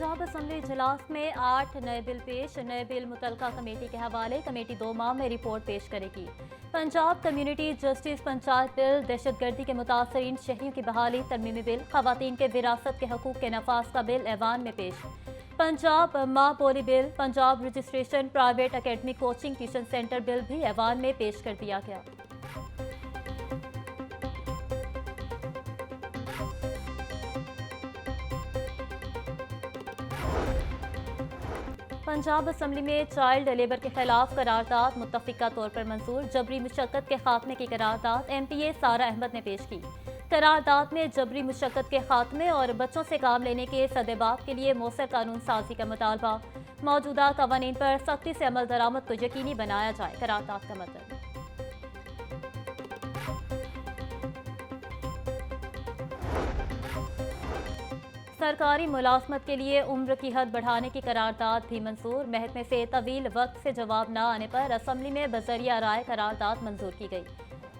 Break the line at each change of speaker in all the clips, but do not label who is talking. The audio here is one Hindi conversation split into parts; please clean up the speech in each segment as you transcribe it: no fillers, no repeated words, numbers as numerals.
पंजाब असम्बली इजलास में 8 नए बिल पेश। नए बिल मुतलका कमेटी के हवाले। कमेटी 2 माह में रिपोर्ट पेश करेगी। Punjab community justice panchayat bill, दहशतगर्दी के मुतासरीन शहरियों की बहाली तरमीमी बिल, खवातीन के विरासत के हकूक के नफाज का बिल ऐवान में पेश। पंजाब माँ बोली bill, Punjab registration private academic coaching tuition centre bill भी ऐवान में पेश कर दिया गया। पंजाब असम्बली में चाइल्ड लेबर के खिलाफ करारदाद मुत्तफिका तौर पर मंजूर। जबरी मुशक्कत के खात्मे की करारदाद MPA सारा अहमद ने पेश की। करारदाद में जबरी मुशक्कत के खात्मे और बच्चों से काम लेने के सदेबाप के लिए मौसर कानून साजी का मुतालबा। मौजूदा कवानीन पर सख्ती से अमल दरामद को यकीनी बनाया जाए। करारदाद का मतलब सरकारी मुलाजमत के लिए उम्र की हद बढ़ाने की करारदाद भी मंजूर। महकमे से तवील वक्त से जवाब न आने पर असम्बली में बजरिया राय करारदाद मंजूर की गई।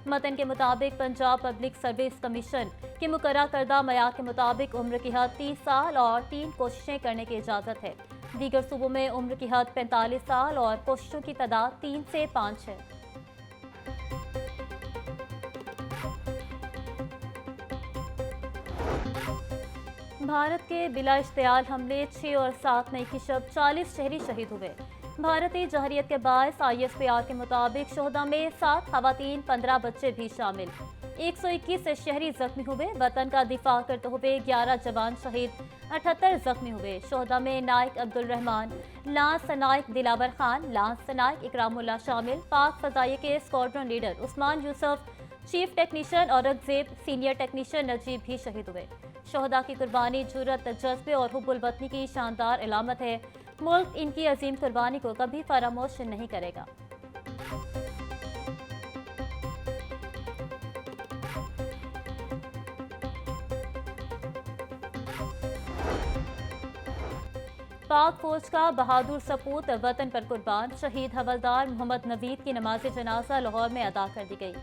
मतन के मुताबिक पंजाब पब्लिक सर्विस कमीशन के मुकर्रर करदा मयार के मुताबिक उम्र की हद 30 साल और 3 कोशिशें करने की इजाज़त है। दीगर सूबों में उम्र की हद 45 साल और कोशिशों की तादाद 3 से 5 है। भारत के बिला इश्तियाल हमले 6 और 7 मई की शब 40 शहरी शहीद हुए। भारतीय जहरियत के बायस ISPR के मुताबिक शोहदा में 7 खवातीन 15 बच्चे भी शामिल। 121 शहरी जख्मी हुए। वतन का दिफा करते हुए 11 जवान शहीद, 78 जख्मी हुए। शोहदा में नाइक अब्दुल रहमान, लांस नाइक दिलावर खान, लांस नाइक इकरामुल्लाह शामिल। पाक फजाइये के squadron leader Usman Yusuf, chief technician Aurangzeb, senior technician Najeeb भी शहीद हुए। शोहदा की कुर्बानी जुर्रत, जज्बे और हुब्बुल वतनी की शानदार अलामत है। मुल्क इनकी अजीम कुर्बानी को कभी फरामोश नहीं करेगा। पाक फौज का बहादुर सपूत वतन पर कुर्बान। शहीद हवलदार मोहम्मद नवीद की नमाज जनाजा लाहौर में अदा कर दी गई।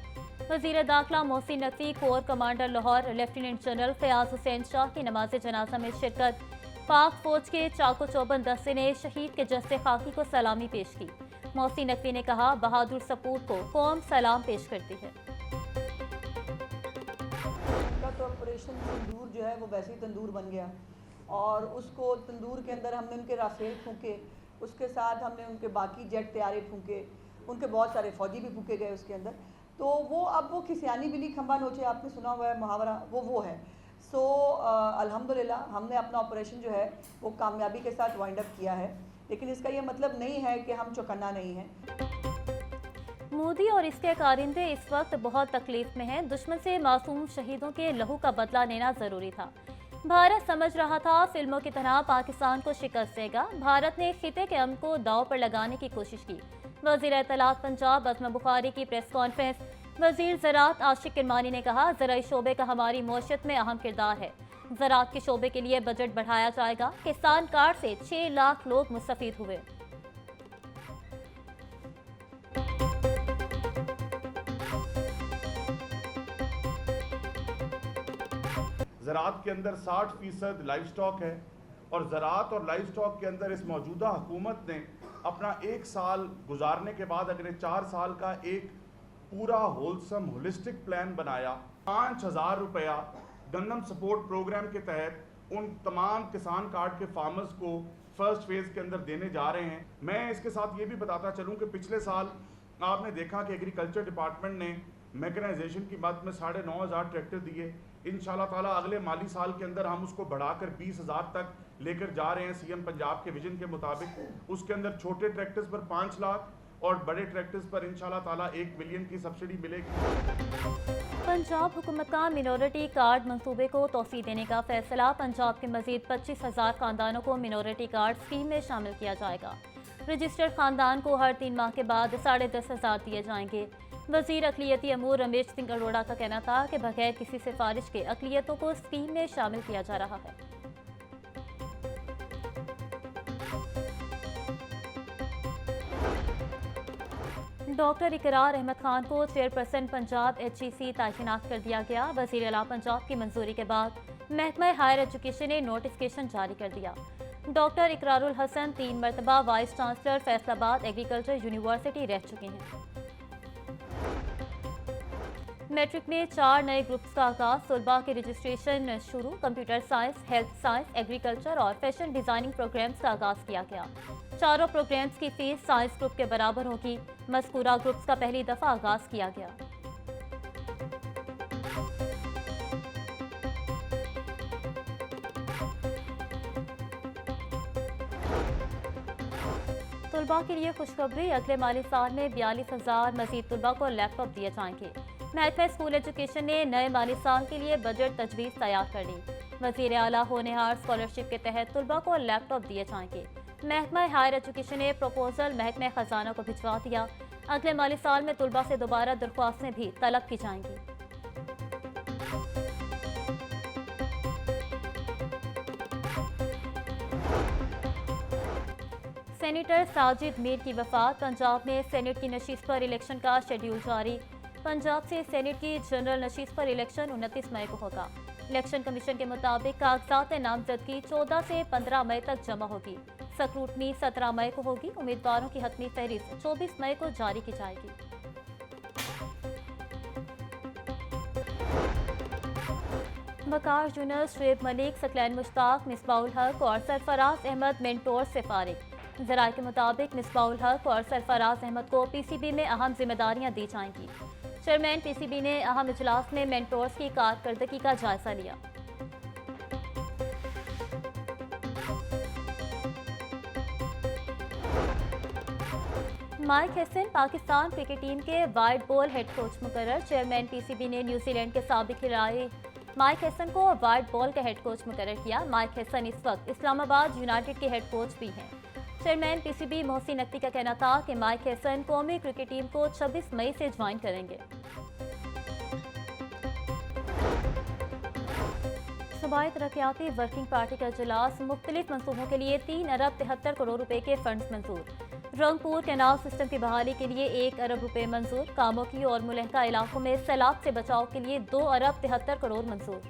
वजीर दाखिला Mohsin Naqvi, corps commander Lahore lieutenant general Fayyaz Hussain Shah की नमाज जनाजा में शिरकत। पाक फौज के चाको चौबंद दस्ते ने शहीद के जस्ते खाकी को सलामी पेश की। मोहसिन नकवी ने कहा, बहादुर सपूत को कौम सलाम पेश करती है।
तो ऑपरेशन तंदूर जो है वो वैसे ही तंदूर बन गया और उसको तंदूर के अंदर हमने उनके राफेल फूके, उसके साथ हमने उनके बाकी जेट तैयारे फूके, उनके बहुत सारे फौजी भी फूके गए उसके अंदर। तो वो अब वो खिसियानी बिली खंबा नोचे, आपने सुना हुआ है मुहावरा, वो है। सो अल्हम्दुलिल्लाह हमने अपना ऑपरेशन जो है वो कामयाबी के साथ वाइंड अप किया है, लेकिन इसका ये मतलब नहीं है कि हम चौकन्ना नहीं हैं।
मोदी और इसके कारिंदे इस वक्त बहुत तकलीफ में हैं। दुश्मन से मासूम शहीदों के लहू का बदला लेना जरूरी था। भारत समझ रहा था फिल्मों की तरह पाकिस्तान को शिकस्त देगा। भारत ने खिते के अमन को दांव पर लगाने की कोशिश की। वज़ीर इत्तलात पंजाब अज़मा बुखारी की प्रेस कॉन्फ्रेंस। वज़ीर ज़राअत आशिक किरमानी ने कहा, ज़राई शोबे का हमारी मौशत में अहम किरदार है। ज़राअत के शोबे के लिए बजट बढ़ाया जाएगा। किसान कार्ड से 6 लाख लोग मुस्तफ़ीद हुए।
ज़राअत के अंदर 60% लाइव स्टॉक है और ज़राअत और लाइव स्टॉक के अंदर इस मौजूदा हुकूमत ने अपना 1 साल गुजारने के बाद अगले 4 साल का एक पूरा होलसम होलिस्टिक प्लान बनाया। 5000 रुपया गंदम सपोर्ट प्रोग्राम के तहत उन तमाम किसान कार्ड के फार्मर्स को फर्स्ट फेज़ के अंदर देने जा रहे हैं। मैं इसके साथ ये भी बताता चलूँ कि पिछले साल आपने देखा कि एग्रीकल्चर डिपार्टमेंट ने मैकेनाइजेशन की मद में 9,500 ट्रैक्टर दिए। इंशाल्लाह ताला अगले माली साल के अंदर हम उसको बढ़ाकर 20,000 तक लेकर जा रहे हैं सीएम पंजाब के विजन के मुताबिक। उसके अंदर छोटे ट्रैक्टर्स पर 5 लाख और बड़े ट्रैक्टर्स पर इंशाल्लाह ताला 1 मिलियन की सब्सिडी मिलेगी।
पंजाब हुकूमत का मिनोरिटी कार्ड मंसूबे को तोसी देने का फैसला। पंजाब के मजीद 25,000 खानदानों को मिनोरिटी कार्ड स्कीम में शामिल किया जाएगा। रजिस्टर्ड खानदान को हर 3 माह के बाद 10,500 दिए जाएंगे। वजीर अक़लियती अमूर रमेश सिंह अरोड़ा का कहना था कि बगैर किसी सिफारिश के अक़लियतों को स्कीम में शामिल किया जा रहा है। डॉक्टर इकरार अहमद खान को चेयरपर्सन पंजाब HEC तैनात कर दिया गया। वज़ीर आला पंजाब की मंजूरी के बाद महकमा हायर एजुकेशन ने नोटिफिकेशन जारी कर दिया। डॉक्टर इकरारुल हसन 3 मरतबा vice chancellor Faisalabad agriculture university रह चुके हैं। मैट्रिक में 4 नए ग्रुप्स का आगाज, तलबा के रजिस्ट्रेशन शुरू। Computer science, health science, agriculture और फैशन डिजाइनिंग प्रोग्राम्स का आगाज किया गया। चारों प्रोग्राम्स की फीस साइंस ग्रुप के बराबर होगी। मज़कूरा ग्रुप्स का पहली दफा आगाज किया गया। तलबा के लिए खुशखबरी, अगले माली साल में 42,000 मजीद तलबा को लैपटॉप दिए जाएंगे। महकमा स्कूल एजुकेशन ने नए माली साल के लिए बजट तजवीज़ तैयार कर ली। वज़ीर आला होनहार स्कॉलरशिप के तहत तलबा को लैपटॉप दिए जाएंगे। महकमा हायर एजुकेशन ने प्रपोजल महकमा खजाना को भिजवा दिया। अगले माली साल में तलबा से दोबारा दरख्वास्तें भी तलब की जाएंगी। सेनेटर साजिद मीर की वफात, पंजाब में सेनेट की नशीस पर इलेक्शन का शेड्यूल जारी। पंजाब से सेनेट की जनरल नशीस पर इलेक्शन 29 मई को होगा। इलेक्शन कमीशन के मुताबिक कागजात नामजदगी 14 से 15 मई तक जमा होगी। स्क्रूटनी 17 मई को होगी। उम्मीदवारों की हतमी फहरिस्त 24 मई को जारी की जाएगी। वकार यूनुस, शुएब मलिक, सकलैन मुश्ताक, मिसबाउल हक और सरफराज अहमद मेंटोर से फारिग। ज़राए के मुताबिक मिसबाउल हक और सरफराज अहमद को पीसीबी में अहम जिम्मेदारियां दी जाएंगी। चेयरमैन पीसीबी ने अहम इजलास में मेंटोर्स की कारकर्दगी का जायजा लिया। Mike Hesson Pakistan cricket team के वाइट बॉल हेड कोच मुकर्रर। चेयरमैन पीसीबी ने न्यूजीलैंड के साबिक खिलाड़ी माइक हेसन को वाइट बॉल के हेड कोच मुकर्रर किया। माइक हेसन इस वक्त इस्लामाबाद यूनाइटेड के हेड कोच भी हैं। चेयरमैन पीसीबी मोहसिन नकवी का कहना था कि माइक हेसन कौमी क्रिकेट टीम को 26 मई से ज्वाइन करेंगे। सूबाई तरक्याती वर्किंग पार्टी का इजलास, मुख्तलिफ मनसूबों के लिए 3 अरब 73 करोड़ रुपए के फंड्स मंजूर। रंगपुर कैनाल सिस्टम की बहाली के लिए 1 अरब रुपए मंजूर। कामोकी और मुलहका इलाकों में सैलाब से बचाव के लिए 2 अरब 73 करोड़ मंजूर।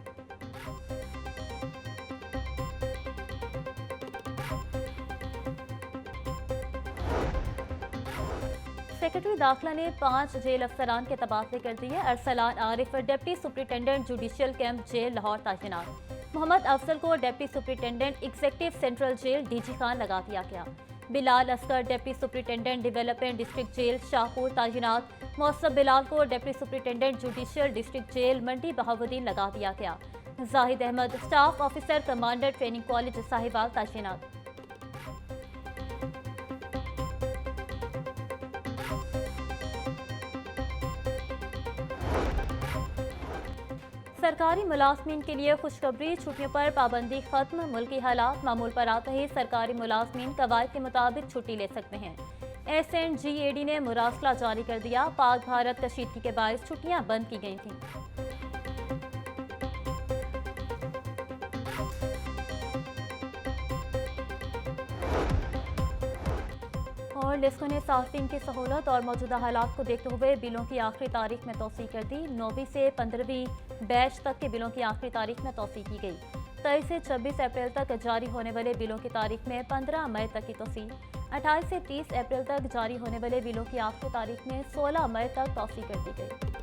सेक्रेटरी दाखिला ने 5 जेल अफसरान के तबादले कर दिए। Arsalan Arif deputy superintendent judicial camp jail Lahore तैनात। मोहम्मद अफजल को deputy superintendent executive central jail DG Khan लगा दिया गया। Bilal Asghar deputy superintendent development district jail Shahpur तैनात। मौसम बिलाल को deputy superintendent judicial district jail Mandi Bahauddin लगा दिया गया। Zahid Ahmed staff officer commander training college Sahiwal तैनात। सरकारी मुलाजमीन के लिए खुशखबरी, छुट्टियों पर पाबंदी खत्म। मुल्की हालात मामूल पर आते ही सरकारी मुलाजमीन कवायद के मुताबिक छुट्टी ले सकते हैं। SNGAD ने मुरासला जारी कर दिया। पाक भारत कशीदगी के बायस छुट्टियां बंद की गई थीं। और लिस्को ने सार्फिन की सहूलत और मौजूदा हालात को देखते हुए बिलों की आखिरी तारीख में तौसीह कर दी। 9वीं से 15वीं बैच तक के बिलों की आखिरी तारीख में तौसीह की गई। 23 से 26 अप्रैल तक जारी होने वाले बिलों की तारीख में 15 मई तक की तौसीह। 28 से 30 अप्रैल तक जारी होने वाले बिलों की आखिरी तारीख में 16 मई तक तौसीह कर दी गई।